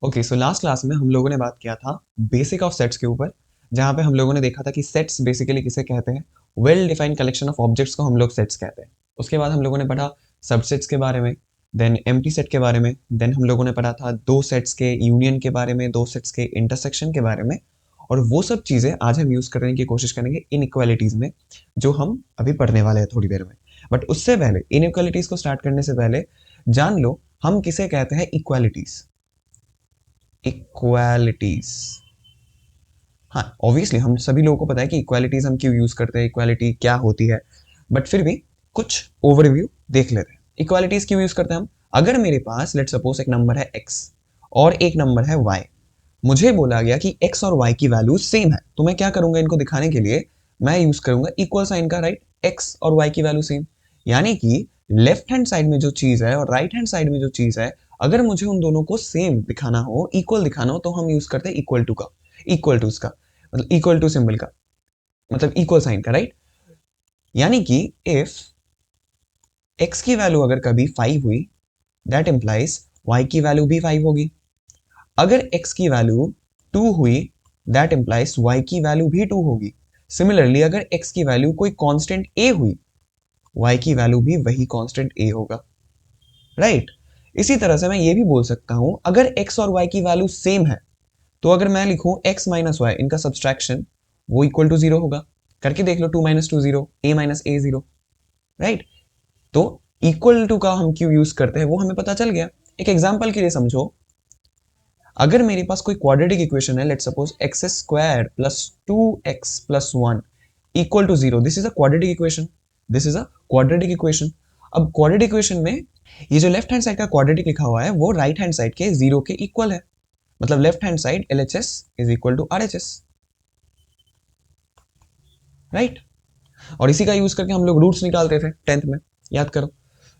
Okay, so last class में हम लोगों ने बात किया था बेसिक ऑफ सेट्स के ऊपर, जहां पे हम लोगों ने देखा था कि सेट्स बेसिकली किसे कहते हैं। Well defined collection of objects को हम लोग सेट्स कहते हैं। उसके बाद हम लोगों ने पढ़ा सबसेट्स के बारे में, देन एम्प्टी सेट के बारे में, देन हम लोगों ने पढ़ा था दो सेट्स के यूनियन के बारे में, दो सेट्स के इंटरसेक्शन के बारे में। और वो सब चीज़ें आज हम यूज़ करने की कोशिश करेंगे इनइक्वालिटीज़ में, जो हम अभी पढ़ने वाले हैं थोड़ी देर में। बट उससे पहले, इनइक्वालिटीज़ को स्टार्ट करने से पहले जान लो हम किसे कहते हैं इक्वालिटीज़। इक्वालिटीज, हाँ ऑब्वियसली हम सभी लोगों को पता है कि इक्वालिटीज हम क्यों यूज करते हैं, इक्वालिटी क्या होती है, बट फिर भी कुछ ओवरव्यू देख लेते हैं। इक्वालिटीज क्यों यूज करते हैं हम? अगर मेरे पास लेट सपोज एक नंबर है x और एक नंबर है y, मुझे बोला गया कि x और y की वैल्यू सेम है, तो मैं क्या करूंगा इनको दिखाने के लिए? मैं यूज करूंगा इक्वल साइन का, राइट। x और y की वैल्यू सेम, यानी कि लेफ्ट हैंड साइड में जो चीज है और राइट हैंड साइड में जो चीज है, अगर मुझे उन दोनों को सेम दिखाना हो, इक्वल दिखाना हो, तो हम यूज करते हैं इक्वल टू का, इक्वल टू का मतलब इक्वल टू सिंबल का, मतलब इक्वल साइन का, राइट। यानी कि इफ x की वैल्यू अगर कभी 5 हुई, दैट इंप्लाइज y की वैल्यू भी 5 होगी। अगर x की वैल्यू 2 हुई, दैट इंप्लाइज y की वैल्यू भी 2 होगी। सिमिलरली अगर x की वैल्यू कोई कांस्टेंट a हुई, y की वैल्यू भी वही कांस्टेंट a होगा, राइट। इसी तरह से मैं ये भी बोल सकता हूं, अगर x और y की वैल्यू सेम है, तो अगर मैं लिखूं x माइनस वाई, इनका सब्सट्रैक्शन, वो इक्वल टू 0 होगा। करके देख लो, 2 minus 2 0, a minus a 0, right. तो इक्वल टू का हम क्यों यूज करते हैं वो हमें पता चल गया। एक एग्जांपल के लिए समझो, अगर मेरे पास कोई क्वाड्रेटिक इक्वेशन है, let's suppose x square plus 2x plus 1 equal to 0, this is a quadratic equation, this is a quadratic equation. अब क्वाड्रेटिक इक्वेशन में ये जो लेफ्ट हैंड साइड का क्वाड्रेटिक लिखा हुआ है वो राइट हैंड साइड के 0 के इक्वल है, मतलब left hand side LHS is equal to RHS, right. और इसी का यूज करके हम लोग रूट्स निकालते थे 10th में, याद करो।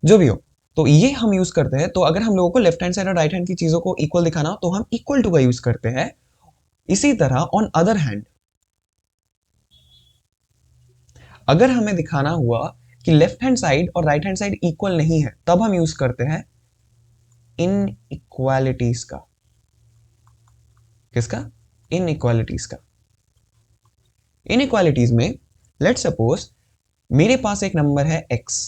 जो भी हो, तो ये हम यूज करते हैं। तो अगर हम लोगों को लेफ्ट हैंड साइड और राइट हैंड की चीजों को इक्वल दिखाना हो, तो हम इक्वल टू का यूज करते हैं। इसी तरह ऑन अदर हैंड, अगर हमें दिखाना हुआ कि लेफ्ट हैंड साइड और राइट हैंड साइड इक्वल नहीं है, तब हम यूज करते हैं इन इक्वालिटीज का। किसका? इन इक्वालिटीज का। इन इक्वालिटीज में लेट सपोज मेरे पास एक नंबर है x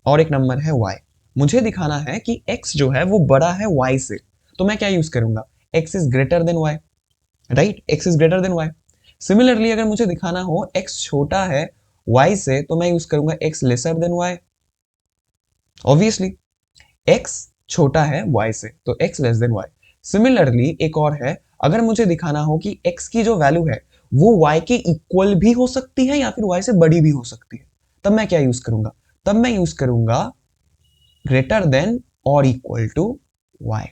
और एक नंबर है y, मुझे दिखाना है कि x जो है वो बड़ा है y से, तो मैं क्या यूज करूंगा? x is greater than y, right. x is greater than y। Similarly अगर मुझे दिखाना हो x छोटा है y से, तो मैं यूज करूंगा x lesser than y। Obviously x छोटा है y से, तो x less than y। Similarly एक और है, अगर मुझे दिखाना हो कि x की जो वैल्यू है वो y के इक्वल भी हो सकती है या फिर y से बड़ी भी हो सकती है, तब मैं क्या यूज करूंगा? तब मैं यूज करूंगा ग्रेटर देन और इक्वल टू y।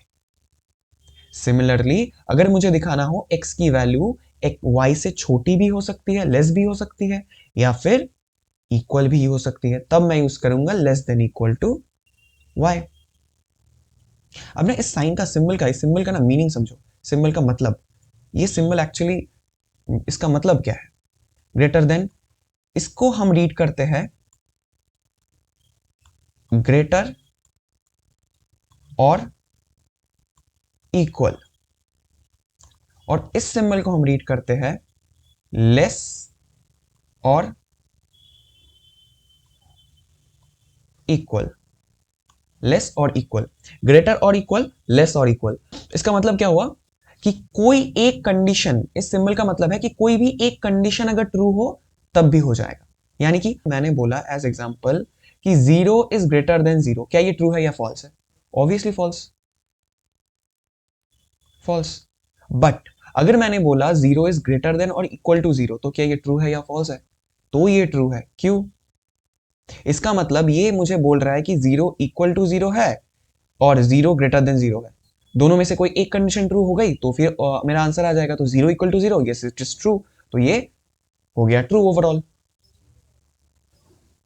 सिमिलरली अगर मुझे दिखाना हो x की वैल्यू एक y से छोटी भी हो सकती है, लेस भी हो सकती है, या फिर इक्वल भी हो सकती है, तब मैं यूज करूंगा less than equal to y। अब ना इस साइन का, इस सिंबल का ना मीनिंग समझो, सिंबल का मतलब। ये सिंबल एक्चुअली, इसका मतलब क्या है? ग्रेटर देन, इसको हम रीड करते हैं ग्रेटर और इक्वल, और इस सिंबल को हम रीड करते हैं लेस और इक्वल। लेस और इक्वल, ग्रेटर और इक्वल, लेस और इक्वल। इसका मतलब क्या हुआ कि कोई एक कंडीशन, इस सिंबल का मतलब है कि कोई भी एक कंडीशन अगर ट्रू हो तब भी हो जाएगा। यानी कि मैंने बोला एज एग्जांपल कि 0 इज ग्रेटर देन 0, क्या ये ट्रू है या फॉल्स है? Obviously false, false. बट अगर मैंने बोला 0 इज ग्रेटर देन और इक्वल टू 0, तो क्या ये ट्रू है या फॉल्स है? तो ये ट्रू है। क्यों? इसका मतलब ये मुझे बोल रहा है कि 0 इक्वल टू 0 है और 0 ग्रेटर देन 0 है। दोनों में से कोई एक कंडीशन ट्रू हो गई तो फिर मेरा आंसर आ जाएगा। तो 0 equal to 0, yes it is true, तो ये हो गया ट्रू ओवरऑल।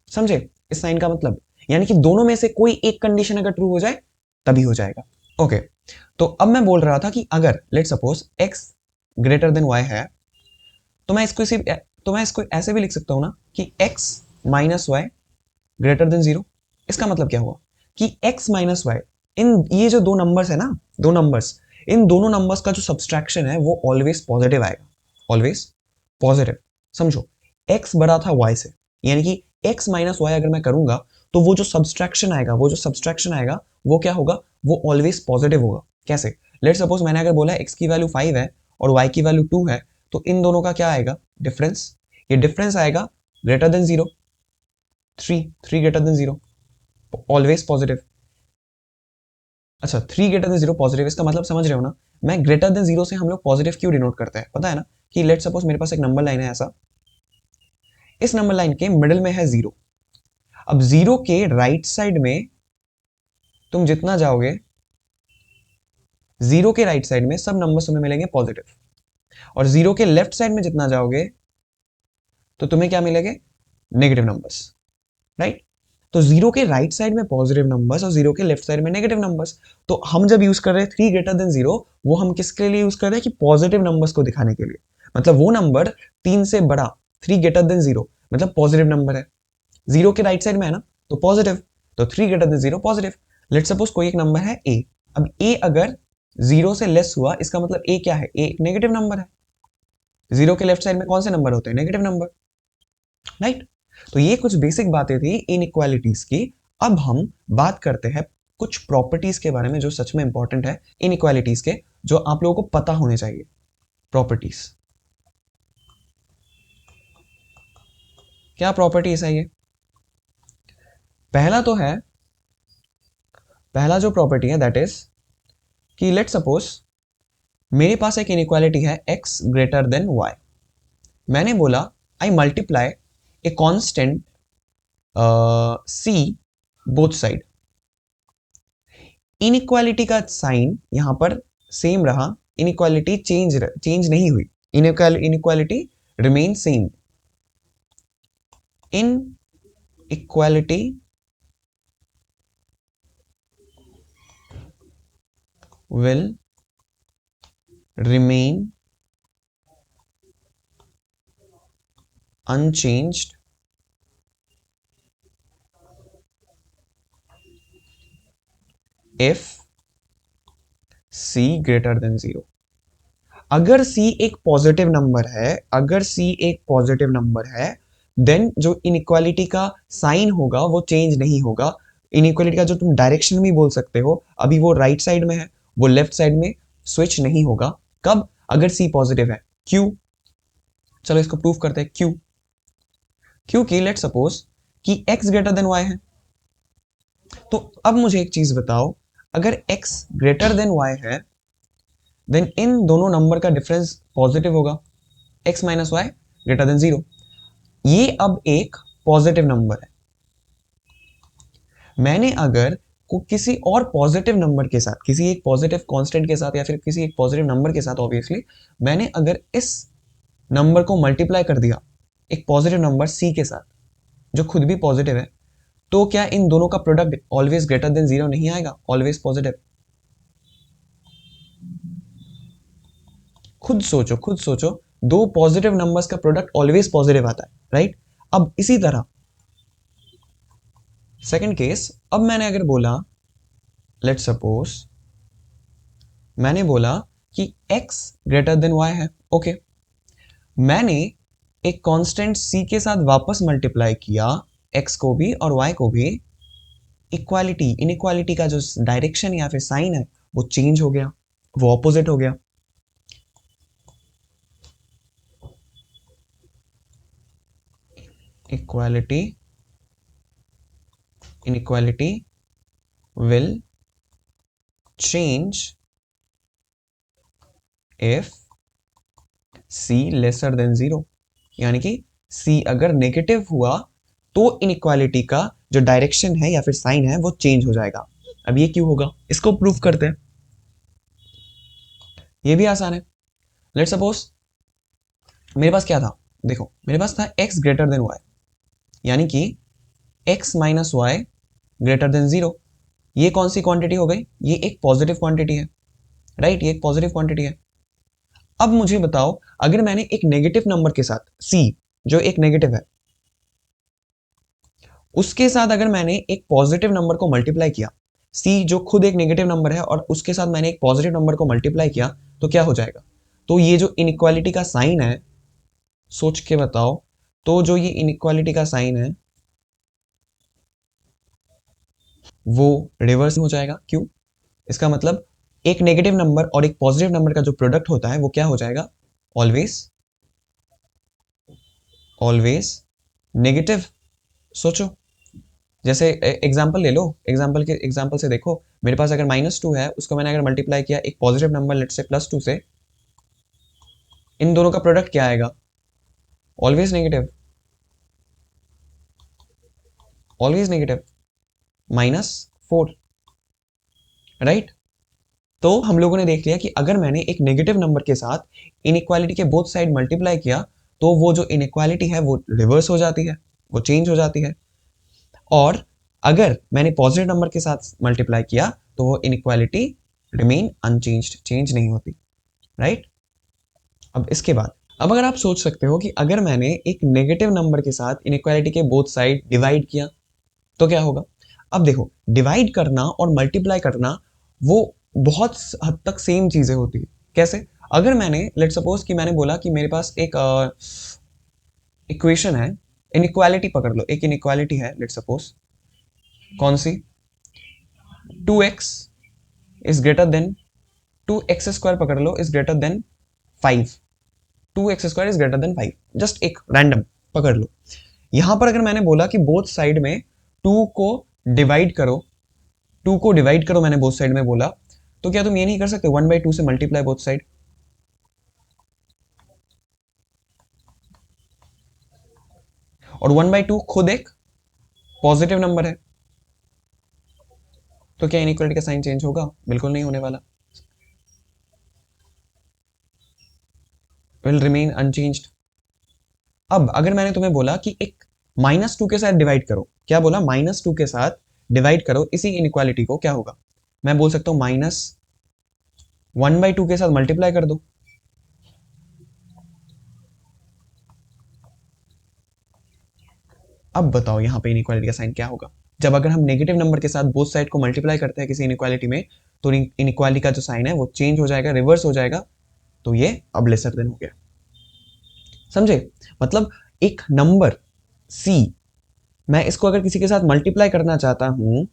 समझे इस साइन का मतलब? यानी कि दोनों में से कोई एक कंडीशन अगर ट्रू हो जाए तभी हो जाएगा। ओके, तो अब मैं बोल रहा था कि अगर let suppose x greater than y है, तो मैं इसको ऐसे भी लिख सकता हूं ना कि x minus y greater than 0। इसका मतलब क्या हुआ कि x माइनस वाई, इन ये जो दो नंबर्स है ना, दो नंबर्स, इन दोनों नंबर्स का जो सब्सट्रैक्शन है वो ऑलवेज पॉजिटिव आएगा, ऑलवेज पॉजिटिव। समझो, x बड़ा था y से, यानी कि x माइनस वाई अगर मैं करूंगा तो वो जो सब्सट्रैक्शन आएगा, वो क्या होगा, वो ऑलवेज पॉजिटिव होगा। कैसे? लेट्स सपोज मैंने अगर बोला x की वैल्यू 5 है और y की वैल्यू 2 है, तो इन दोनों का क्या आएगा, डिफरेंस। ये डिफरेंस आएगा greater than 0, 3 greater than 0, always positive. अच्छा, 3 ग्रेटर देन 0 पॉजिटिव, इसका मतलब समझ रहे हो ना? मैं ग्रेटर देन 0 से हम लोग पॉजिटिव क्यों डिनोट करते हैं, पता है ना? कि लेट सपोज मेरे पास एक नंबर लाइन है ऐसा, इस नंबर लाइन के मिडिल में है 0। अब 0 के राइट साइड में तुम जितना जाओगे, 0 के राइट साइड में सब नंबर्स तुम्हें मिलेंगे पॉजिटिव, और 0 के लेफ्ट साइड में जितना जाओगे तो तुम्हें क्या मिलेंगे, नेगेटिव नंबर्स, राइट? तो 0 के राइट साइड में पॉजिटिव नंबर्स और 0 के लेफ्ट साइड में नेगेटिव नंबर्स। तो हम जब यूज कर रहे हैं 3 ग्रेटर देन 0, वो हम किसके लिए यूज कर रहे हैं, कि पॉजिटिव नंबर्स को दिखाने के लिए। मतलब वो नंबर 3 से बड़ा, 3 ग्रेटर देन 0 मतलब पॉजिटिव नंबर है, 0 के राइट साइड में है ना, तो पॉजिटिव, तो 3 greater than 0 positive. Let suppose कोई एक नंबर है a, अब a अगर 0 से लेस हुआ, इसका मतलब a क्या है, a एक नेगेटिव नंबर है। 0 के लेफ्ट साइड में कौन से नंबर होते हैं, नेगेटिव नंबर, राइट? तो ये कुछ बेसिक बातें थी इनइक्वालिटीज की। अब हम बात करते हैं कुछ प्रॉपर्टीज के बारे में जो सच में इंपॉर्टेंट है इनइक्वालिटीज के, जो आप लोगों को पता होने चाहिए। प्रॉपर्टीज, क्या प्रॉपर्टीज है ये? पहला तो है, पहला जो प्रॉपर्टी है दैट इज कि लेट सपोज मेरे पास एक इनइक्वालिटी है x ग्रेटर देन y। मैंने बोला I multiply a constant c both side. Inequality का साइन यहां पर सेम रहा, इनइक्वालिटी चेंज नहीं हुई, inequality remain same. Inequality will remain unchanged if c greater than 0। अगर c एक पॉजिटिव नंबर है, अगर c एक पॉजिटिव नंबर है, देन जो इनइक्वालिटी का साइन होगा वो चेंज नहीं होगा। इनइक्वालिटी का जो तुम डायरेक्शन भी बोल सकते हो, अभी वो राइट साइड में है, वो लेफ्ट साइड में स्विच नहीं होगा। कब? अगर c पॉजिटिव है। क्यों? चलो इसको प्रूव करते हैं क्यों। क्योंकि लेट सपोज कि x ग्रेटर देन y है, तो अब मुझे एक चीज बताओ, अगर x ग्रेटर देन y है, देन इन दोनों नंबर का डिफरेंस पॉजिटिव होगा, x minus y greater than 0। ये अब एक पॉजिटिव नंबर है। मैंने अगर को किसी और पॉजिटिव नंबर के साथ, किसी एक पॉजिटिव कांस्टेंट के साथ या फिर किसी एक पॉजिटिव नंबर के साथ, ऑब्वियसली मैंने अगर इस नंबर को मल्टीप्लाई कर दिया एक पॉजिटिव नंबर c के साथ जो खुद भी पॉजिटिव है, तो क्या इन दोनों का प्रोडक्ट ऑलवेज ग्रेटर देन 0 नहीं आएगा, ऑलवेज पॉजिटिव? खुद सोचो, खुद सोचो, दो पॉजिटिव नंबर्स का प्रोडक्ट ऑलवेज पॉजिटिव आता है, राइट? अब इसी तरह सेकंड केस, अब मैंने अगर बोला, लेट सपोज मैंने बोला कि x ग्रेटर देन y है, ओके। मैंने एक कांस्टेंट c के साथ वापस मल्टीप्लाई किया x को भी और y को भी, इक्वालिटी, इनइक्वालिटी का जो डायरेक्शन या फिर साइन है वो चेंज हो गया, वो ऑपोजिट हो गया। Equality, inequality will change if c lesser than 0। यानी कि c अगर नेगेटिव हुआ तो इनइक्वालिटी का जो डायरेक्शन है या फिर साइन है वो चेंज हो जाएगा। अब ये क्यों होगा, इसको प्रूव करते हैं। ये भी आसान है। लेट सपोज मेरे पास क्या था, देखो मेरे पास था x ग्रेटर देन y, यानी कि x minus y greater than 0। ये कौन सी क्वांटिटी हो गई, ये एक पॉजिटिव क्वांटिटी है, राइट? ये एक पॉजिटिव क्वांटिटी है। अब मुझे बताओ, अगर मैंने एक नेगेटिव नंबर के साथ c, जो एक नेगेटिव है, उसके साथ अगर मैंने एक पॉजिटिव नंबर को मल्टीप्लाई किया, सी जो खुद एक नेगेटिव नंबर है और उसके साथ मैंने एक पॉजिटिव नंबर को मल्टीप्लाई किया तो क्या हो जाएगा। तो ये जो इनइक्वालिटी का साइन है, सोच के बताओ, तो जो ये इनइक्वालिटी का साइन है वो रिवर्स हो जाएगा। क्यों? इसका मतलब एक नेगेटिव नंबर और एक पॉजिटिव नंबर का जो प्रोडक्ट होता है वो क्या हो जाएगा, ऑलवेज ऑलवेज नेगेटिव। सोचो, जैसे एग्जांपल ले लो, एग्जांपल से देखो, मेरे पास अगर -2 है, उसको मैंने अगर मल्टीप्लाई किया एक पॉजिटिव नंबर लेट से +2 से, इन दोनों का प्रोडक्ट क्या आएगा, always negative, always negative, -4, right. तो हम लोगों ने देख लिया कि अगर मैंने एक नेगेटिव नंबर के साथ इनइक्वालिटी के बोथ साइड मल्टीप्लाई किया तो वो जो इनइक्वालिटी है वो रिवर्स हो जाती है, वो चेंज हो जाती है। और अगर मैंने पॉजिटिव नंबर के साथ मल्टीप्लाई किया तो वो इनइक्वालिटी रिमेन अनचेंज्ड, चेंज नहीं होती, राइट। अब इसके बाद, अब अगर आप सोच सकते हो कि अगर मैंने एक नेगेटिव नंबर के साथ इनइक्वालिटी के बोथ साइड डिवाइड किया तो क्या होगा। अब देखो, डिवाइड करना और मल्टीप्लाई करना वो बहुत हद तक सेम चीजें होती है। कैसे? अगर मैंने लेट सपोज कि मैंने बोला कि मेरे पास एक इक्वेशन है, इनइक्वालिटी पकड़ लो, एक इनइक्वालिटी है लेट सपोज, कौन सी, 2x is greater than 2x² पकड़ लो is greater than 5, 2x² is greater than 5, just एक रैंडम पकड़ लो। यहां पर अगर मैंने बोला कि बोथ साइड में 2 को डिवाइड करो, 2 को डिवाइड करो, मैंने बोथ साइड में बोला, तो क्या तुम ये नहीं कर सकते 1/2 से मल्टीप्लाई बोथ साइड? और 1/2 खुद एक पॉजिटिव नंबर है, तो क्या इनइक्वालिटी का साइन चेंज होगा? बिल्कुल नहीं होने वाला, विल रिमेन अनचेंज्ड। अब अगर मैंने तुम्हें बोला कि एक -2 के साथ डिवाइड करो, क्या बोला, -2 के साथ डिवाइड करो इसी इनइक्वालिटी को, क्या होगा? मैं बोल सकता हूं -1/2 के साथ मल्टीप्लाई कर दो। अब बताओ यहां पे इनइक्वालिटी का साइन क्या होगा? जब अगर हम नेगेटिव नंबर के साथ बोथ साइड को मल्टीप्लाई करते हैं किसी इनइक्वालिटी में, तो इनइक्वालिटी का जो साइन है वो चेंज हो जाएगा, रिवर्स हो जाएगा। तो ये अब लेसर देन हो गया, समझे? मतलब एक नंबर c, मैं इसको अगर किसी के साथ मल्टीप्लाई करना चाहता हूं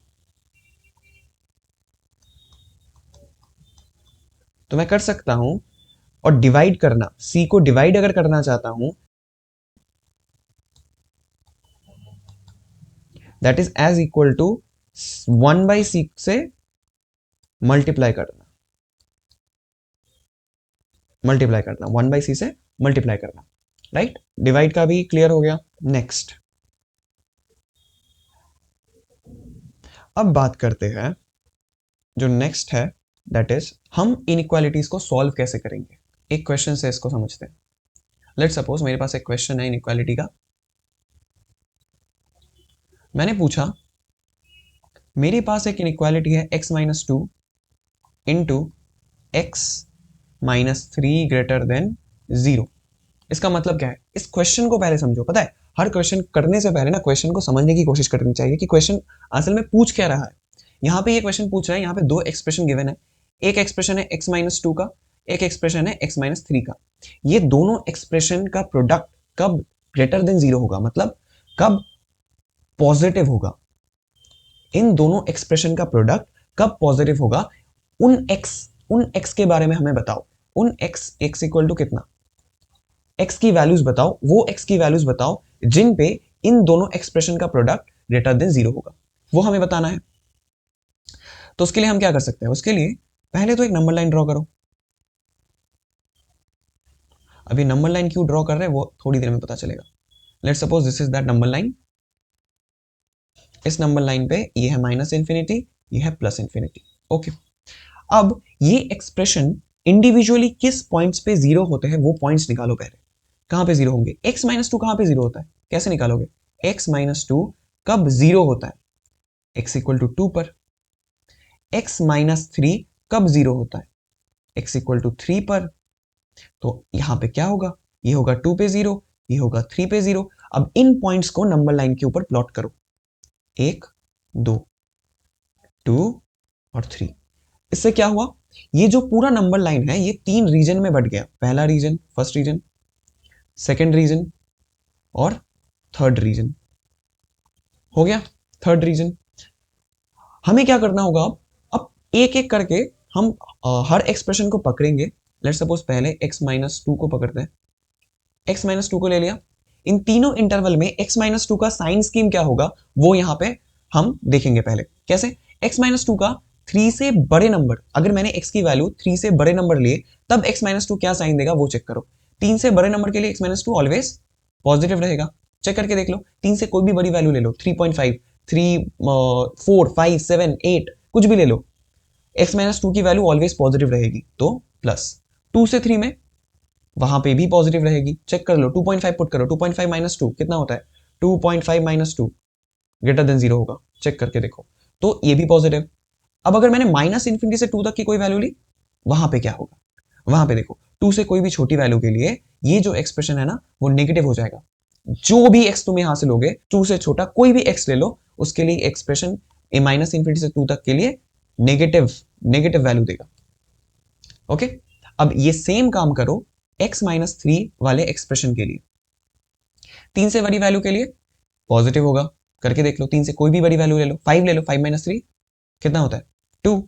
तो मैं कर सकता हूं, और डिवाइड करना, c को डिवाइड अगर करना चाहता हूं, that is as equal to 1/c से मल्टीप्लाई करना, 1/c से मल्टीप्लाई करना, राइट। डिवाइड का भी क्लियर हो गया। नेक्स्ट, अब बात करते हैं जो नेक्स्ट है, दैट इज हम इनइक्वालिटीज को सॉल्व कैसे करेंगे। एक क्वेश्चन से इसको समझते हैं। लेट सपोज मेरे पास एक क्वेश्चन है इनइक्वालिटी का, मैंने पूछा मेरे पास एक इनइक्वालिटी है x-2 into x-3 greater than 0। इसका मतलब क्या है? इस क्वेश्चन को पहले समझो। पता है, हर क्वेश्चन करने से पहले ना क्वेश्चन को समझने की कोशिश करनी चाहिए कि क्वेश्चन असल में पूछ क्या रहा है। यहाँ पे ये क्वेश्चन पूछ रहा है, यहाँ पे दो एक्सप्रेशन गिवन है, एक एक्सप्रेशन है x-2 का, एक एक्सप्रेशन है x-3 का। ये दोनों एक्सप्रेशन का प्रोडक्ट कब ग्रेटर देन 0 होगा, मतलब कब पॉजिटिव होगा। इन दोनों एक्सप्रेशन का प्रोडक्ट कब पॉजिटिव होगा, उन x के बारे में हमें बताओ। उन x इक्वल टू कितना, x की वैल्यूज बताओ, वो x की वैल्यूज बताओ जिन पे इन दोनों एक्सप्रेशन का प्रोडक्ट ग्रेटर देन 0 होगा, वो हमें बताना है। तो उसके लिए हम क्या कर सकते हैं, उसके लिए पहले तो एक नंबर लाइन ड्रॉ करो। अभी नंबर लाइन क्यों ड्रॉ कर रहे हैं वो थोड़ी देर में पता चलेगा। Let's suppose this is that number line. इस नंबर लाइन पे ये है -इंफिनिटी, ये है +इंफिनिटी। ओके, अब ये एक्सप्रेशन इंडिविजुअली किस पॉइंट्स पे 0 होते हैं वो पॉइंट्स निकालो पहले। कहां पे 0 होंगे? x-2 कहां पे 0 होता है, कैसे निकालोगे? x-2 कब 0 होता है? x इक्वल टू 2 पर। x-3 कब 0 होता है? x इक्वल टू 3 पर। तो यहां पे क्या होगा, ये होगा 2 पे 0, ये होगा 3 पे 0। अब इन पॉइंट्स को नंबर लाइन के ऊपर प्लॉट करो, 1 2 2 और 3। इससे क्या हुआ, ये जो पूरा नंबर लाइन है ये 3 रीजन में बट गया। पहला region, first region, second region और थर्ड रीजन। हो गया थर्ड रीजन। हमें क्या करना होगा, अब एक एक करके हम हर एक्सप्रेशन को पकड़ेंगे। लेट्स सपोज पहले x-2 को पकड़ते हैं। x-2 को ले लिया। इन तीनों इंटरवल में x-2 का साइन स्कीम क्या होगा वो यहां पे हम देखेंगे। पहले कैसे, x-2 का 3 से बड़े नंबर, अगर मैंने x की वैल्यू 3 से बड़े नंबर लिए तब x-2 क्या साइन देगा वो चेक करो। 3 से बड़े नंबर के लिए x-2 ऑलवेज पॉजिटिव रहेगा। चेक करके देख लो, 3 से कोई भी बड़ी वैल्यू ले लो, 3.5, 3, 4, 5, 7, 8 कुछ भी ले लो, x-2 की वैल्यू ऑलवेज पॉजिटिव रहेगी तो प्लस। 2 से 3 में वहां पे भी पॉजिटिव रहेगी। चेक कर लो, 2.5 पुट करो, 2.5 माइनस 2 कितना होता है, 2.5 माइनस 2 ग्रेटर देन 0 होगा। चेक करके देखो, तो ये भी पॉजिटिव। अब अगर मैंने माइनस इंफिनिटी से 2 तक की कोई वैल्यू ली, वहां पे क्या होगा, वहां पे देखो 2 से कोई भी छोटी वैल्यू के लिए ये जो एक्सप्रेशन है ना वो नेगेटिव हो जाएगा। जो भी एक्स तुम यहां से लोगे, 2 से छोटा कोई भी एक्स ले लो, उसके लिए एक्सप्रेशन माइनस इंफिनिटी से 2 तक के लिए नेगेटिव नेगेटिव वैल्यू देगा। ओके, अब ये सेम काम करो x-3 वाले एक्सप्रेशन के लिए। 3 से बड़ी वैल्यू के लिए पॉजिटिव होगा, करके देख लो। 3 से कोई भी बड़ी वैल्यू ले लो, 5 ले लो, 5 माइनस 3 कितना होता है, 2।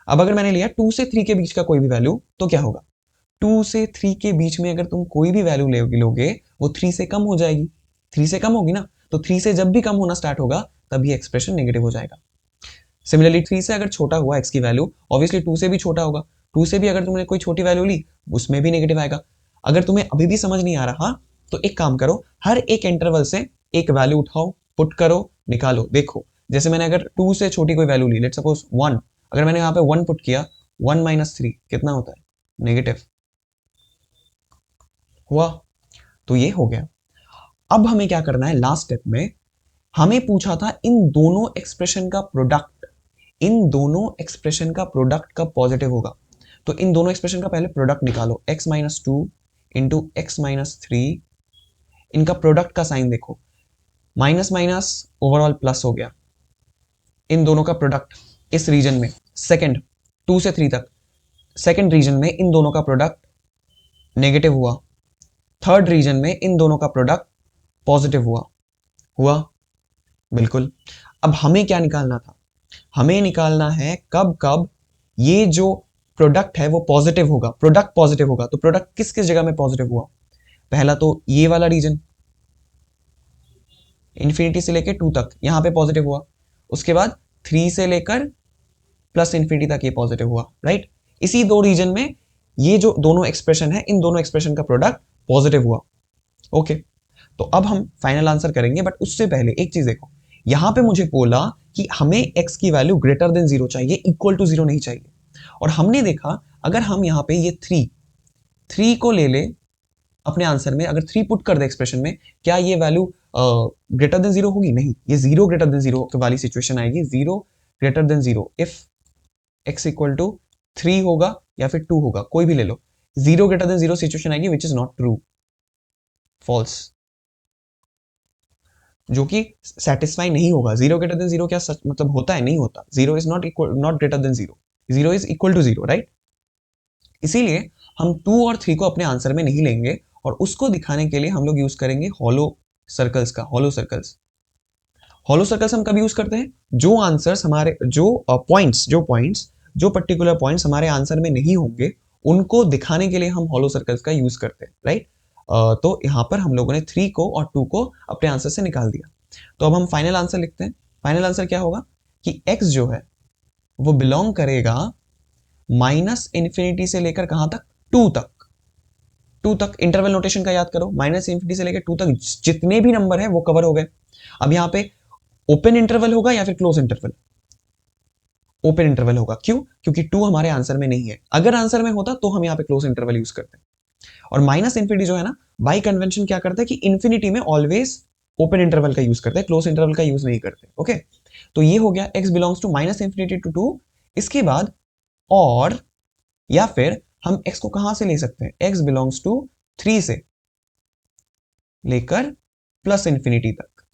अब अगर मैंने लिया 2 से 3 के बीच का कोई भी वैल्यू तो क्या होगा, 2 से 3 के बीच में अगर तुम कोई भी वैल्यू लोगे वो 3 से कम हो जाएगी। 3 से कम होगी ना, तो 3 से जब भी कम होना स्टार्ट होगा तभी एक्सप्रेशन नेगेटिव हो जाएगा। सिमिलरली 3 से अगर छोटा हुआ x की वैल्यू, ऑब्वियसली 2 से भी छोटा होगा। 2 से भी अगर तुमने कोई छोटी वैल्यू ली उसमें भी नेगेटिव आएगा। अगर तुम्हें अभी भी समझ नहीं आ रहा तो एक काम करो, हर एक इंटरवल से एक वैल्यू उठाओ, पुट करो, निकालो। देखो जैसे मैंने अगर 2 से छोटी कोई वैल्यू ली, लेट्स सपोज 1, अगर मैंने यहाँ पे 1 पुट किया, 1 माइनस 3 कितना होता है, नेगेटिव हुआ। तो ये हो गया। अब हमें क्या करना है, लास्ट स्टेप में हमें पूछा था इन दोनों एक्सप्रेशन का प्रोडक्ट, इन दोनों एक्सप्रेशन का प्रोडक्ट कब पॉजिटिव होगा। तो इन दोनों एक्सप्रेशन का पहले प्रोडक्ट निकालो, x-2 इंटू x-3, इनका प्रोडक्ट का साइन देखो, माइनस माइनस ओवरऑल प्लस हो गया। इन दोनों का प्रोडक्ट इस रीजन में, सेकंड 2 से 3 तक, सेकंड रीजन में इन दोनों का प्रोडक्ट नेगेटिव हुआ। थर्ड रीजन में इन दोनों का प्रोडक्ट पॉजिटिव हुआ। हुआ बिल्कुल। अब हमें क्या निकालना था, हमें निकालना है कब कब ये जो प्रोडक्ट है वो पॉजिटिव होगा, प्रोडक्ट पॉजिटिव होगा। तो प्रोडक्ट किस किस जगह में पॉजिटिव हुआ, पहला तो ये वाला रीजन इंफिनिटी से लेकर 2 तक यहां पे पॉजिटिव हुआ, उसके बाद 3 से लेकर प्लस इंफिनिटी तक ये पॉजिटिव हुआ, राइट। इसी दो रीजन में ये जो दोनों एक्सप्रेशन है, इन दोनों एक्सप्रेशन का प्रोडक्ट पॉजिटिव हुआ। ओके, तो अब हम फाइनल आंसर करेंगे, बट उससे पहले एक चीज देखो, यहां पे मुझे बोला कि हमें x की वैल्यू ग्रेटर देन 0 चाहिए, इक्वल टू 0 नहीं चाहिए। और हमने देखा अगर हम यहां पे ये 3 को ले ले अपने आंसर में, अगर 3 पुट कर दे एक्सप्रेशन में, क्या ये वैल्यू ग्रेटर देन 0 होगी, नहीं, ये 0 ग्रेटर देन 0 वाली सिचुएशन आएगी। 0 greater than 0 if x equal to 3 होगा या फिर 2 होगा, कोई भी ले लो, 0 ग्रेटर देन 0 सिचुएशन आएगी which is not true, false, जो कि सेटिस्फाई नहीं होगा। 0 ग्रेटर देन 0 क्या सच मतलब होता है, नहीं होता। 0 is not equal, not greater than 0, 0 is equal to 0, right. इसीलिए हम 2 और 3 को अपने आंसर में नहीं लेंगे, और उसको दिखाने के लिए हम लोग यूज करेंगे हॉलो सर्कल्स का। हॉलो सर्कल्स, हॉलो सर्कल्स हम कब यूज करते हैं, जो आंसर्स हमारे, जो पॉइंट्स जो पर्टिकुलर पॉइंट्स हमारे आंसर में नहीं होंगे उनको दिखाने के लिए हम हॉलो सर्कल्स का यूज करते हैं, राइट। तो यहां पर हम लोगों ने 3 को और 2 को अपने आंसर से निकाल दिया। तो अब हम फाइनल आंसर लिखते हैं। फाइनल आंसर क्या होगा कि x जो है वो बिलोंग करेगा माइनस इंफिनिटी से लेकर कहां तक, 2 तक। 2 तक इंटरवल नोटेशन का याद करो, माइनस इंफिनिटी से लेकर 2 तक जितने भी नंबर है वो कवर हो गए। अब यहां पे ओपन इंटरवल होगा या फिर क्लोज इंटरवल, ओपन इंटरवल होगा। क्यों, क्योंकि 2 हमारे आंसर में नहीं है। अगर आंसर में होता तो हम यहां पे क्लोज इंटरवल यूज करते हैं। और माइनस इंफिनिटी जो है ना, बाई कन्वेंशन क्या करता है कि इंफिनिटी में ऑलवेज ओपन इंटरवल का यूज करते हैं, क्लोज इंटरवल का यूज नहीं करते। ओके, तो ये हो गया x belongs to minus infinity to 2। इसके बाद और, या फिर हम x को कहां से ले सकते हैं, x बिलोंग्स टू 3 से लेकर प्लस इंफिनिटी तक।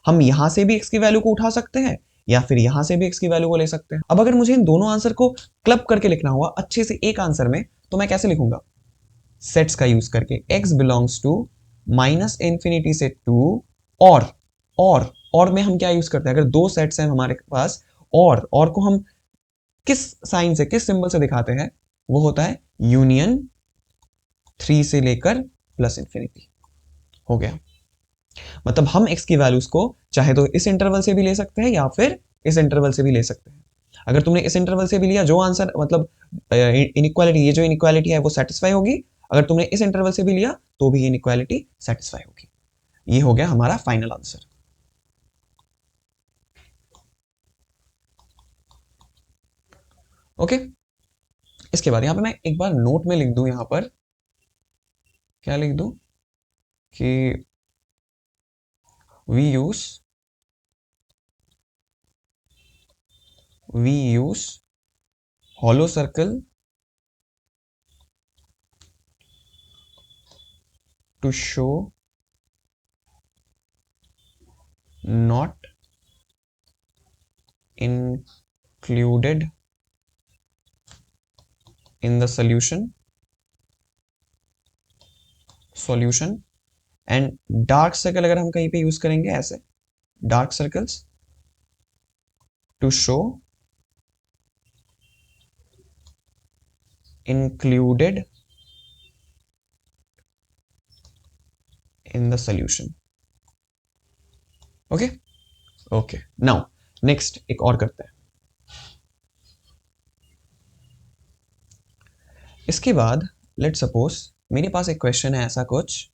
हम यहां से भी x की वैल्यू को उठा सकते हैं, या फिर यहां से भी x की वैल्यू को ले सकते हैं। अब अगर मुझे इन दोनों आंसर को क्लब करके लिखना हुआ अच्छे से एक आंसर में, तो मैं कैसे लिखूंगा? सेट्स का यूज करके, x belongs to minus infinity से 2 और और में हम क्या यूज करते हैं? अगर दो सेट्स हैं हमारे पास और को हम किस साइन से, किस सिंबल से दिखाते हैं? वो होता है यूनियन 3 से लेकर प्लस इंफिनिटी। हो गया। मतलब हम x की वैल्यूज को चाहे तो इस इंटरवल से भी ले सकते हैं या फिर इस इंटरवल से भी ले सकते हैं। अगर तुमने इस इंटरवल से भी लिया, जो आंसर मतलब इनइक्वालिटी, ये जो इनइक्वालिटी है वो सेटिस्फाई होगी। अगर तुमने इस इंटरवल से भी लिया तो भी इनइक्वालिटी सेटिस्फाई होगी। ये हो गया हमारा फाइनल आंसर। ओके, इसके बाद यहां पे मैं एक बार नोट में लिख दूं, यहां पर क्या लिख दूं कि we use hollow circle to show not included in the solution and dark circle अगर हम कहीं पे यूज करेंगे ऐसे, dark circles to show included in the solution. Okay okay, now next एक और करते हैं। इसके बाद लेट सपोज मेरे पास एक क्वेश्चन है ऐसा कुछ,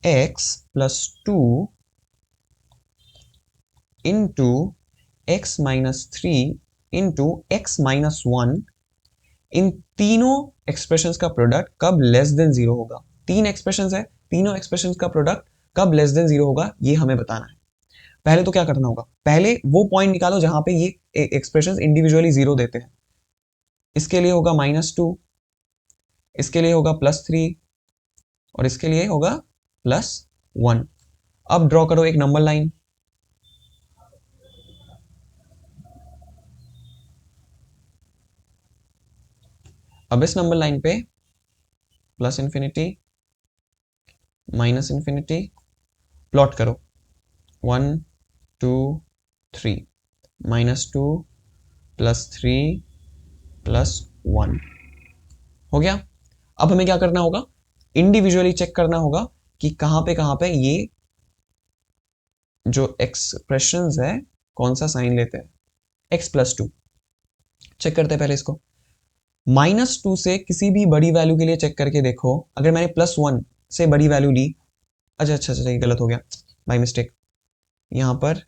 x plus 2 into x minus 3 into x minus 1, इन तीनों एक्सप्रेशंस का प्रोडक्ट कब लेस देन जीरो होगा? तीन एक्सप्रेशंस है, तीनों एक्सप्रेशंस का प्रोडक्ट कब लेस देन जीरो होगा, ये हमें बताना है। पहले तो क्या करना होगा? पहले वो पॉइंट निकालो जहां पे ये एक्सप्रेशंस इंडिविजुअली जीरो देते हैं। इसके लिए होगा -2, इसके लिए होगा +3 और इसके लिए होगा +1। अब ड्रॉ करो एक नंबर लाइन। अब इस नंबर लाइन पे plus infinity minus infinity plot करो, 1 2 3, -2 +3 +1 हो गया। अब हमें क्या करना होगा? इंडिविजुअली चेक करना होगा कि कहां पे ये जो एक्सप्रेशंस है कौन सा साइन लेते हैं। x+2 चेक करते हैं पहले इसको। -2 से किसी भी बड़ी वैल्यू के लिए चेक करके देखो। अगर मैंने +1 से बड़ी वैल्यू ली, अच्छा ये गलत हो गया बाय मिस्टेक। यहां पर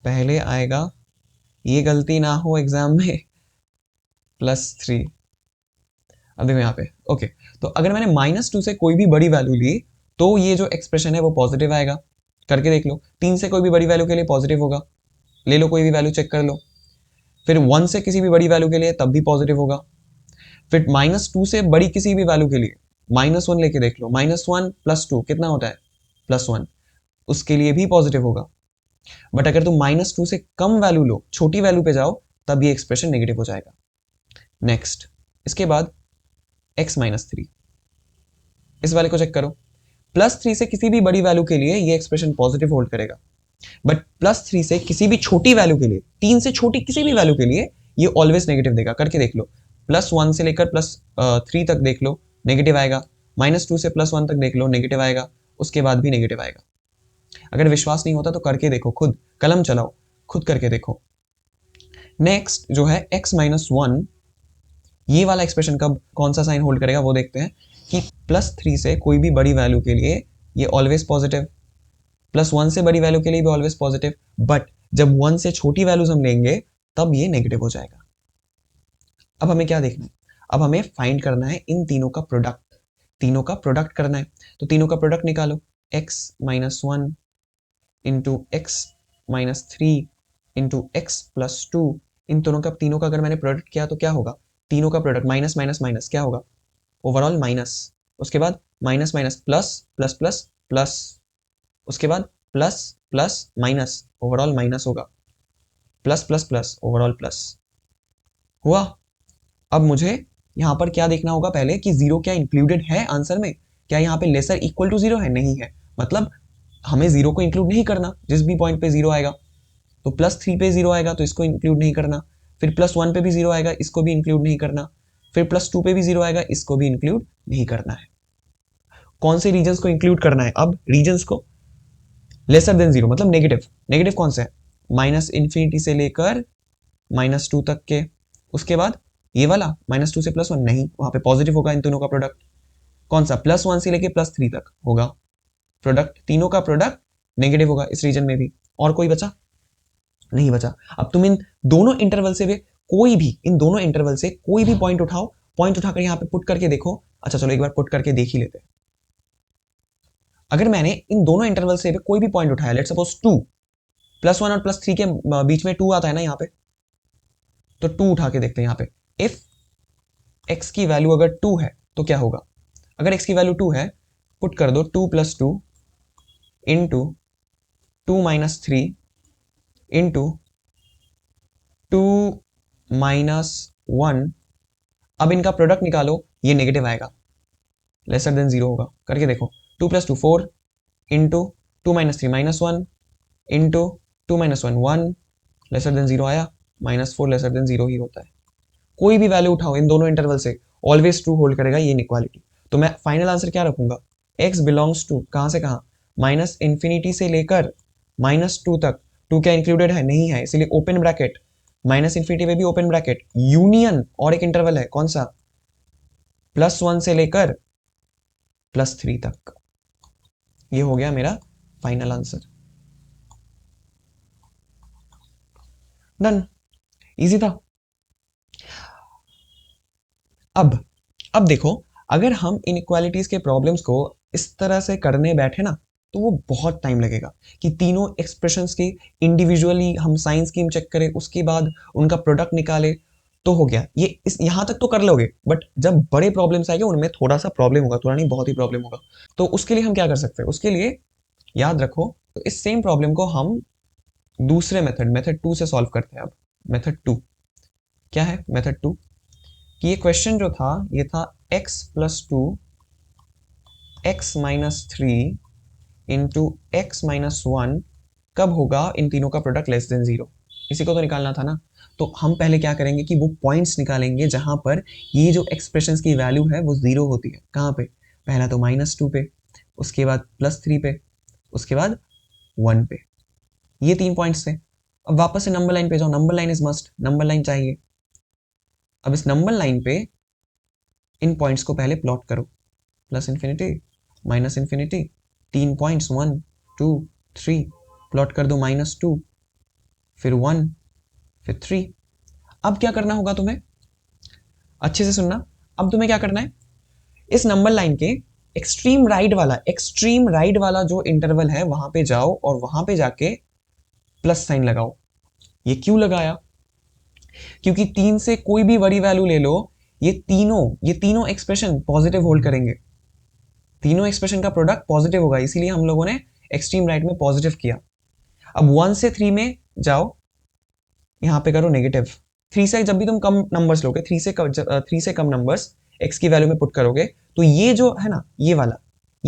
पहले आएगा, ये गलती ना हो एग्जाम में, +3। अब देखो यहाँ पे, ओके, तो अगर मैंने -2 से कोई भी बड़ी वैल्यू ली तो ये जो एक्सप्रेशन है वो पॉजिटिव आएगा। करके देख लो। 3 से कोई भी बड़ी वैल्यू के लिए पॉजिटिव होगा, ले लो कोई भी वैल्यू चेक कर लो। फिर 1 से किसी भी बड़ी वैल्यू के लिए तब भी पॉजिटिव होगा। फिर -2 से बड़ी किसी भी वैल्यू के लिए -1 लेके देख लो, -1 +2 कितना होता है? +1, उसके लिए भी पॉजिटिव होगा। बट अगर तुम -2 से कम वैल्यू लो, छोटी वैल्यू पे जाओ, तब ये एक्सप्रेशन नेगेटिव हो जाएगा। नेक्स्ट, इसके बाद x-3, इस वाले को चेक करो। +3 से किसी भी बड़ी वैल्यू के लिए ये एक्सप्रेशन पॉजिटिव होल्ड करेगा, बट +3 से किसी भी छोटी वैल्यू के लिए, 3 से छोटी किसी भी वैल्यू के लिए ये ऑलवेज नेगेटिव देगा। करके देख लो। +1 से लेकर +3 तक देख लो, नेगेटिव आएगा। -2 से +1 तक देख लो, नेगेटिव आएगा। उसके बाद भी नेगेटिव आएगा। अगर विश्वास नहीं होता तो करके देखो, खुद कलम चलाओ, खुद करके देखो। नेक्स्ट जो है x-1, ये वाला एक्सप्रेशन कब कौन सा साइन होल्ड करेगा वो देखते हैं कि +3 से कोई भी बड़ी वैल्यू के लिए ये ऑलवेज पॉजिटिव, +1 से बड़ी वैल्यू के लिए भी ऑलवेज पॉजिटिव, बट जब 1 से छोटी वैल्यूज हम लेंगे तब ये नेगेटिव हो जाएगा। अब हमें क्या देखना है? अब हमें फाइंड करना है इन तीनों का प्रोडक्ट। तीनों का प्रोडक्ट करना है, तो तीनों का प्रोडक्ट निकालो। x-1 into x-3 into x+2, इन दोनों का, तीनों का अगर मैंने प्रोडक्ट किया तो क्या होगा? तीनों का प्रोडक्ट माइनस माइनस माइनस क्या होगा? Overall minus. उसके बाद minus minus plus plus plus plus, उसके बाद plus plus minus, overall minus होगा, plus plus plus, overall plus हुआ। अब मुझे यहाँ पर क्या देखना होगा पहले कि जीरो क्या इंक्लूडेड है आंसर में, क्या यहाँ पे लेसर इक्वल टू जीरो है, नहीं है, मतलब हमें जीरो को इंक्लूड नहीं करना जिस भी पॉइंट पे जीरो आएगा। तो प्लस थ्री पे जीरो आएगा तो इसको इंक्लूड नहीं करना, फिर प्लस वन पे भी जीरो आएगा, इसको भी इंक्लूड नहीं करना, फिर प्लस टू पे भी जीरो आएगा, इसको भी इंक्लूड नहीं करना है। कौन से रीजन्स को इंक्लूड करना है? अब रीजन्स को लेसर देन जीरो मतलब नेगेटिव, नेगेटिव कौन से है? माइनस इन्फिनिटी से लेकर माइनस टू तक के, उसके बाद ये वाला माइनस टू से प्लस वन, नहीं, वहां पे पॉजिटिव होगा इन दोनों का प्रोडक्ट। कौन सा? प्लस वन से लेके प्लस थ्री तक होगा प्रोडक्ट, तीनों का प्रोडक्ट नेगेटिव होगा इस रीजन में भी। और कोई बचा? नहीं बचा। अब तुम इन दोनों इंटरवल से भी कोई भी, इन दोनों इंटरवल से कोई भी पॉइंट उठाओ, पॉइंट उठाकर यहाँ पे पुट करके देखो। अच्छा चलो एक बार पुट करके देख ही लेते हैं। अगर मैंने इन दोनों इंटरवल से भी कोई भी पॉइंट उठाया, let's suppose two, plus one और प्लस थ्री के बीच में टू आता है ना यहाँ पे, तो टू उठा के देखते हैं यहाँ पे। इफ एक्स की वैल्यू अगर टू है तो क्या होगा? अगर एक्स की वैल्यू टू है, पुट कर दो to plus two into two minus three into two minus one. अब इनका प्रोडक्ट निकालो, ये नेगेटिव आएगा, लेसर देन जीरो होगा। करके देखो, two plus two four into two minus three minus one into two minus one one, lesser than zero आया, minus four lesser than zero ही होता है। कोई भी वैल्यू उठाओ इन दोनों इंटरवल से, ऑलवेज ट्रू होल्ड करेगा ये इनइक्वालिटी। तो मैं फाइनल आंसर क्या रखूंगा? एक्स बिलोंग्स टू कहां से कहां? माइनस इन्फिनिटी से लेकर माइनस टू तक। टू क्या इंक्लूडेड है? नहीं है, इसलिए ओपन ब्रैकेट, माइनस इन्फिनिटी में भी ओपन ब्रैकेट, यूनियन और एक इंटरवल है कौन सा? प्लस वन से लेकर प्लस थ्री तक। ये हो गया मेरा फाइनल आंसर। डन, इजी था। अब देखो, अगर हम इनइक्वालिटीज के प्रॉब्लम्स को इस तरह से करने बैठे ना तो वो बहुत टाइम लगेगा कि तीनों एक्सप्रेशंस की इंडिविजुअली हम साइन स्कीम चेक करें, उसके बाद उनका प्रोडक्ट निकाले तो हो गया। ये इस यहां तक तो कर लोगे, बट जब बड़े प्रॉब्लम्स आएंगे उनमें थोड़ा सा प्रॉब्लम होगा, थोड़ा नहीं बहुत ही प्रॉब्लम होगा। तो उसके लिए हम क्या कर सकते हैं? उसके लिए याद रखो, तो इस सेम प्रॉब्लम को हम दूसरे मेथड टू से सॉल्व करते हैं। अब मेथड टू क्या है? मेथड टू कि ये क्वेश्चन जो था ये था x plus two x minus three into x minus one कब होगा इन तीनों का प्रोडक्ट लेस देन जीरो, इसी को तो निकालना था ना। तो हम पहले क्या करेंगे कि वो पॉइंट्स निकालेंगे जहां पर ये जो एक्सप्रेशंस की वैल्यू है वो जीरो होती है। कहां पे? पहला तो माइनस टू पे, उसके बाद प्लस थ्री पे, उसके बाद वन पे, ये तीन पॉइंट्स थे। अब वापस से नंबर लाइन पे जाओ, number line is must, number line चाहिए। अब इस नंबर लाइन पे इन पॉइंट्स को पहले प्लॉट करो, प्लस इन्फिनिटी माइनस इन्फिनिटी, तीन points one two three, plot कर दो माइनस टू फिर वन फिर थ्री। अब क्या करना होगा तुम्हें? अच्छे से सुनना। अब तुम्हें क्या करना है? इस नंबर लाइन के एक्सट्रीम राइट वाला जो इंटरवल है वहां पे जाओ और वहां पे जाके प्लस साइन लगाओ। ये क्यों लगाया? क्योंकि तीन से कोई भी बड़ी वैल्यू ले लो, ये तीनों एक्सप्रेशन पॉजिटिव होल्ड करेंगे, तीनों एक्सप्रेशन का प्रोडक्ट पॉजिटिव होगा, इसीलिए हम लोगों ने एक्सट्रीम राइट में पॉजिटिव किया। अब वन से थ्री में जाओ, यहां पे करो नेगेटिव। थ्री से जब भी तुम कम नंबर्स लोगे, थ्री से कम नंबर्स एक्स की वैल्यू में पुट करोगे तो ये जो है ना ये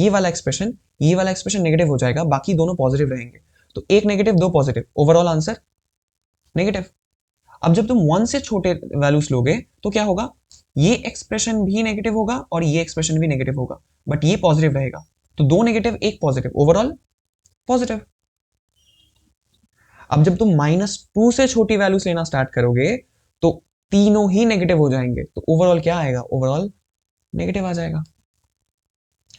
वाला एक्सप्रेशन नेगेटिव हो जाएगा, बाकी दोनों पॉजिटिव रहेंगे। तो एक नेगेटिव दो पॉजिटिव, ओवरऑल आंसर नेगेटिव। अब जब तुम वन से छोटे वैल्यूज लोगे तो क्या होगा? ये एक्सप्रेशन भी नेगेटिव होगा और ये एक्सप्रेशन भी नेगेटिव होगा, बट ये पॉजिटिव रहेगा। तो दो नेगेटिव एक पॉजिटिव, ओवरऑल पॉजिटिव। अब जब तुम माइनस टू से छोटी वैल्यूज लेना स्टार्ट करोगे तो तीनों ही नेगेटिव हो जाएंगे, तो ओवरऑल क्या आएगा? ओवरऑल नेगेटिव आ जाएगा।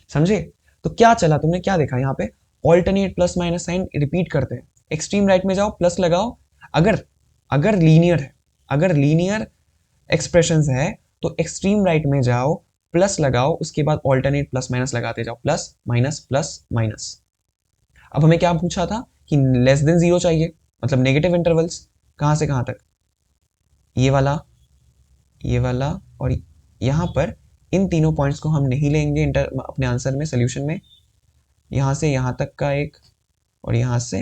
समझे? तो क्या चला, तुमने क्या देखा यहाँ पे? Alternate plus minus sign repeat करते हैं। एक्सट्रीम राइट में जाओ, प्लस लगाओ। अगर अगर लीनियर है, अगर लीनियर एक्सप्रेशंस है तो एक्सट्रीम राइट में जाओ, प्लस लगाओ, उसके बाद ऑल्टरनेट प्लस माइनस लगाते जाओ, प्लस माइनस। अब हमें क्या पूछा था कि लेस देन जीरो चाहिए, मतलब नेगेटिव इंटरवल्स कहां से कहां तक? ये वाला और यहां पर इन तीनों पॉइंट्स को हम नहीं लेंगे अपने आंसर में, सोल्यूशन में। यहां से यहां तक का एक और यहां से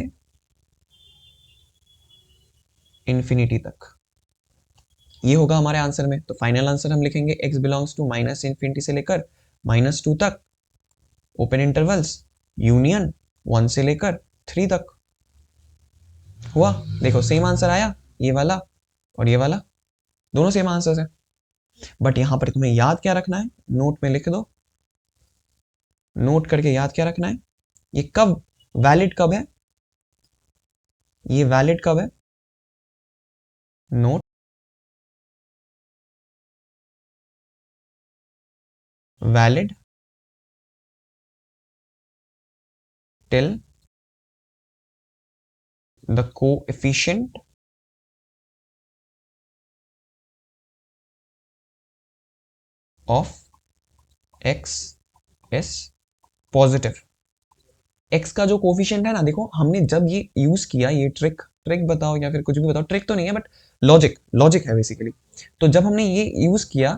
इन्फिनिटी तक, ये होगा हमारे आंसर में। तो फाइनल आंसर हम लिखेंगे x belongs to minus infinity से लेकर -2 तक, ओपन इंटरवल्स, यूनियन 1 से लेकर 3 तक। हुआ? देखो सेम आंसर आया, ये वाला और ये वाला दोनों सेम आंसर है। बट यहां पर तुम्हें याद क्या रखना है, नोट में लिख दो, नोट करके याद क्या रखना है, ये कब वैलिड कब है, ये वैलिड कब है, note valid till the coefficient of x is positive. x का जो कोफिशिएंट है ना, देखो हमने जब ये यूज किया, ये ट्रिक, ट्रिक बताओ या फिर कुछ भी बताओ, ट्रिक तो नहीं है बट लॉजिक, लॉजिक है बेसिकली। तो जब हमने ये यूज किया,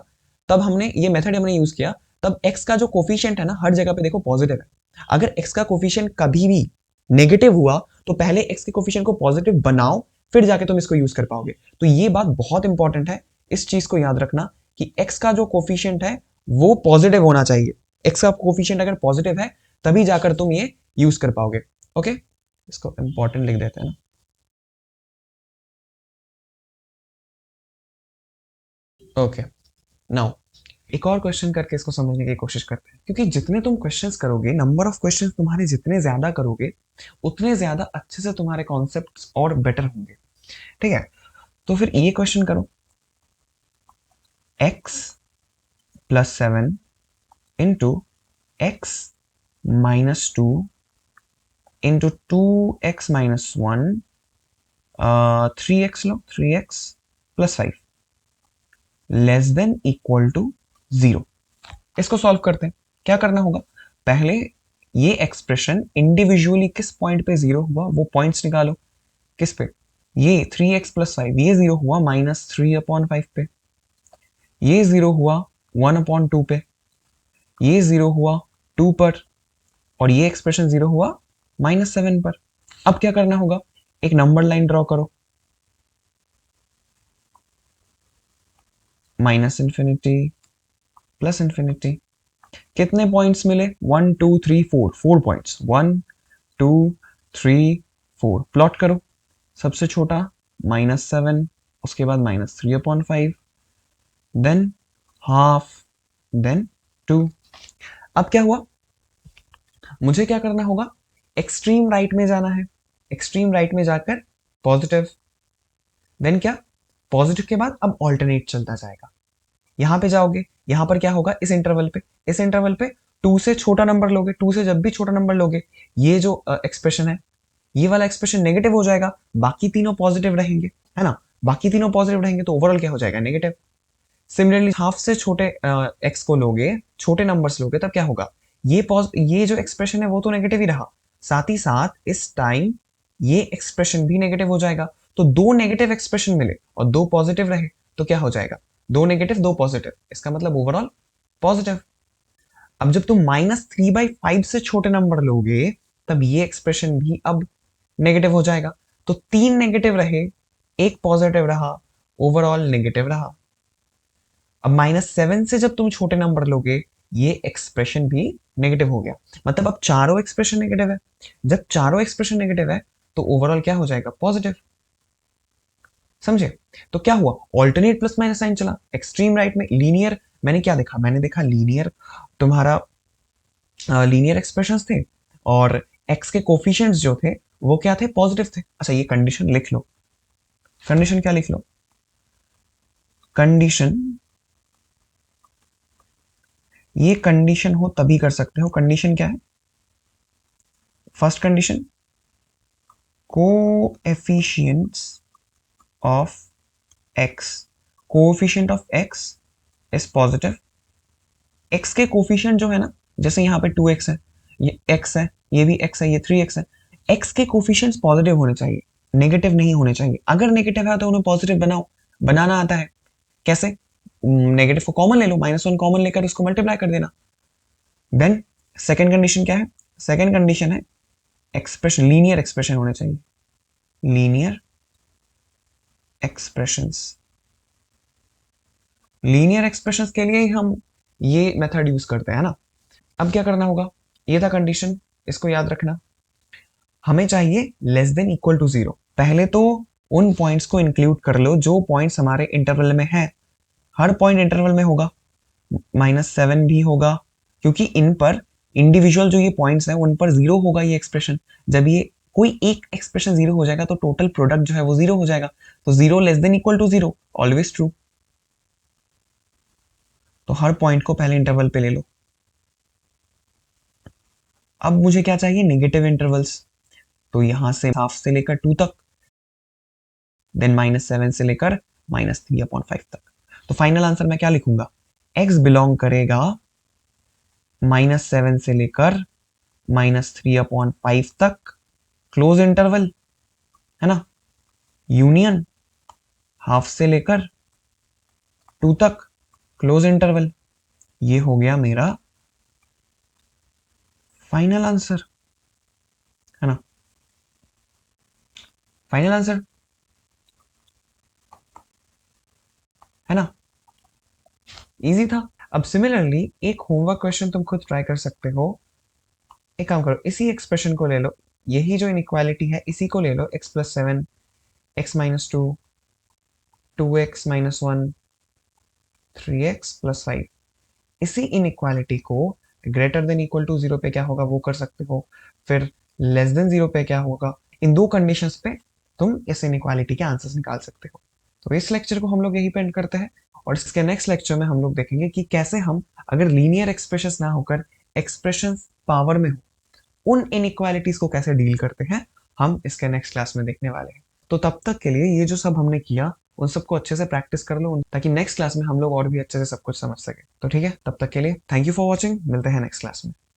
तब हमने ये मेथड हमने यूज किया, तब x का जो कोफिशिएंट है ना, हर जगह पे देखो पॉजिटिव है। अगर x का कोफिशिएंट कभी भी नेगेटिव हुआ तो पहले x के कोफिशिएंट को पॉजिटिव बनाओ, फिर जाके तुम इसको यूज कर पाओगे। तो ये बात बहुत इंपॉर्टेंट है, इस चीज को याद रखना कि x का जो कोफिशिएंट है वो पॉजिटिव होना चाहिए। x का कोफिशिएंट अगर पॉजिटिव है तभी जाकर तुम ये यूज कर पाओगे। ओके, इसको इंपॉर्टेंट लिख देते हैं ना। ओके, नाउ एक और क्वेश्चन करके इसको समझने की कोशिश करते हैं, क्योंकि जितने तुम क्वेश्चंस करोगे, नंबर ऑफ क्वेश्चंस तुम्हारे जितने ज्यादा करोगे, उतने ज्यादा अच्छे से तुम्हारे कॉन्सेप्ट्स और बेटर होंगे। ठीक है, तो फिर ये क्वेश्चन करो, x plus 7 into x minus 2 into 2x minus 1, 3x लो, 3x plus 5 less than equal to 0। इसको सॉल्व करते हैं। क्या करना होगा, पहले ये एक्सप्रेशन इंडिविजुअली किस पॉइंट पे 0 हुआ वो पॉइंट्स निकालो। किस पे, ये 3x प्लस 5, ये 0 हुआ -3/5 पे, ये 0 हुआ 1/2 पे, ये 0 हुआ 2 पर, और ये एक्सप्रेशन 0 हुआ -7 पर। अब क्या करना होगा, एक नंबर लाइन ड्रॉ करो, -इन्फिनिटी प्लस इन्फिनिटी। कितने पॉइंट्स मिले, 1 2 3 4, 4 पॉइंट्स, 1 2 3 4। प्लॉट करो, सबसे छोटा -7, उसके बाद -3/5, देन हाफ, देन 2। अब क्या हुआ, मुझे क्या करना होगा, एक्सट्रीम राइट में जाना है, एक्सट्रीम राइट में जाकर पॉजिटिव, देन क्या, पॉजिटिव के बाद अब ऑल्टरनेट चलता जाएगा। यहां पे जाओगे, यहां पर क्या होगा, इस इंटरवल पे, इस इंटरवल पे 2 से छोटा नंबर लोगे, 2 से जब भी छोटा नंबर लोगे, ये जो एक्सप्रेशन है, ये वाला एक्सप्रेशन नेगेटिव हो जाएगा, बाकी तीनों पॉजिटिव रहेंगे, है ना। बाकी तीनों पॉजिटिव रहेंगे तो ओवरऑल क्या हो जाएगा, नेगेटिव। सिमिलरली हाफ से छोटे एक्स को लोगे, छोटे नंबर्स लोगे, तब क्या होगा, ये जो एक्सप्रेशन है वो तो नेगेटिव ही रहा, साथ ही साथ इस टाइम ये एक्सप्रेशन भी नेगेटिव हो जाएगा। तो दो नेगेटिव एक्सप्रेशन मिले और दो पॉजिटिव रहे, तो क्या हो जाएगा, दो नेगेटिव दो पॉजिटिव, इसका मतलब ओवरऑल पॉजिटिव। अब जब तुम -3/5 से छोटे नंबर लोगे, तब ये एक्सप्रेशन भी अब नेगेटिव हो जाएगा। तो 3 नेगेटिव रहे, एक पॉजिटिव रहा, ओवरऑल नेगेटिव रहा। अब -7 से जब तुम छोटे नंबर लोगे, ये एक्सप्रेशन भी नेगेटिव हो गया, मतलब अब चारों एक्सप्रेशन नेगेटिव है। जब चारों एक्सप्रेशन नेगेटिव है तो ओवरऑल क्या हो जाएगा, पॉजिटिव। समझे? तो क्या हुआ, ऑल्टरनेट प्लस माइनस साइन चला, एक्सट्रीम राइट में लीनियर, मैंने क्या देखा, मैंने देखा लीनियर, तुम्हारा लीनियर एक्सप्रेशंस थे, और एक्स के कोफिशिएंट्स जो थे वो क्या थे, पॉजिटिव थे। अच्छा, ये कंडीशन लिख लो, कंडीशन क्या लिख लो, कंडीशन, ये कंडीशन हो तभी कर सकते हो। कंडीशन क्या है, first condition, coefficients of x, coefficient of x is positive. X के कोफिशिएंट जो है ना, जैसे यहाँ पे 2x है, ये x है, ये भी x है, ये 3x है, x के कोफिशिएंट्स पॉजिटिव होने चाहिए, नेगेटिव नहीं होने चाहिए। अगर नेगेटिव है तो उन्हें पॉजिटिव बनाओ, बनाना आता है कैसे, नेगेटिव को कॉमन ले लो, -1 कॉमन लेकर उसको मल्टीप्लाई कर देना। देन सेकेंड कंडीशन क्या है? सेकेंड कंडीशन है एक्सप्रेशन, लीनियर एक्सप्रेशन होने चाहिए, लीनियर एक्सप्रेशंस। लीनियर एक्सप्रेशंस के लिए ही हम ये मेथड यूज करते हैं ना। अब क्या करना होगा, ये था कंडीशन, इसको याद रखना। हमें चाहिए लेस देन इक्वल टू 0। पहले तो उन पॉइंट्स को इंक्लूड कर लो जो पॉइंट्स हमारे इंटरवल में है। हर पॉइंट इंटरवल में होगा, -7 भी होगा, क्योंकि इन पर इंडिविजुअल जो ये पॉइंट्स हैं उन पर 0 होगा ये एक्सप्रेशन। जब ये कोई एक एक्सप्रेशन 0 हो जाएगा तो टोटल प्रोडक्ट जो है वो 0 हो जाएगा। तो 0 less than equal to 0 always true. तो हर पॉइंट को पहले इंटरवल पे ले लो। अब मुझे क्या चाहिए, नेगेटिव इंटरवल्स। तो यहां से हाफ से लेकर 2 तक, देन -7 से लेकर -3/5 तक। तो फाइनल आंसर मैं क्या लिखूंगा, x बिलोंग करेगा -7 से लेकर -3/5 तक, क्लोज इंटरवल है ना, यूनियन हाफ से लेकर 2 तक, क्लोज इंटरवल। ये हो गया मेरा फाइनल आंसर, है ना, फाइनल आंसर, है ना, इजी था। अब सिमिलरली एक होमवर्क क्वेश्चन तुम खुद ट्राई कर सकते हो। एक काम करो, इसी एक्सप्रेशन को ले लो, यही जो इनइक्वालिटी है इसी को ले लो, x+7, x-2, 2x-1, 3x+5। इसी इनइक्वालिटी को ग्रेटर देन इक्वल टू 0 पे क्या होगा वो कर सकते हो, फिर लेस देन 0 पे क्या होगा। इन दो कंडीशंस पे तुम इस इनइक्वालिटी के आंसर्स निकाल सकते हो। तो इस लेक्चर को हम लोग यही पे एंड करते हैं, और इसके नेक्स्ट लेक्चर में हम लोग देखेंगे कि कैसे हम अगर लीनियर एक्सप्रेशंस ना होकर एक्सप्रेशंस पावर में हो उन इनइक्वालिटीज को कैसे डील करते हैं, हम इसके नेक्स्ट क्लास में देखने वाले हैं। तो तब तक के लिए ये जो सब हमने किया उन सबको अच्छे से प्रैक्टिस कर लो, ताकि नेक्स्ट क्लास में हम लोग और भी अच्छे से सब कुछ समझ सके। तो ठीक है, तब तक के लिए थैंक यू फॉर वॉचिंग, मिलते हैं नेक्स्ट क्लास में।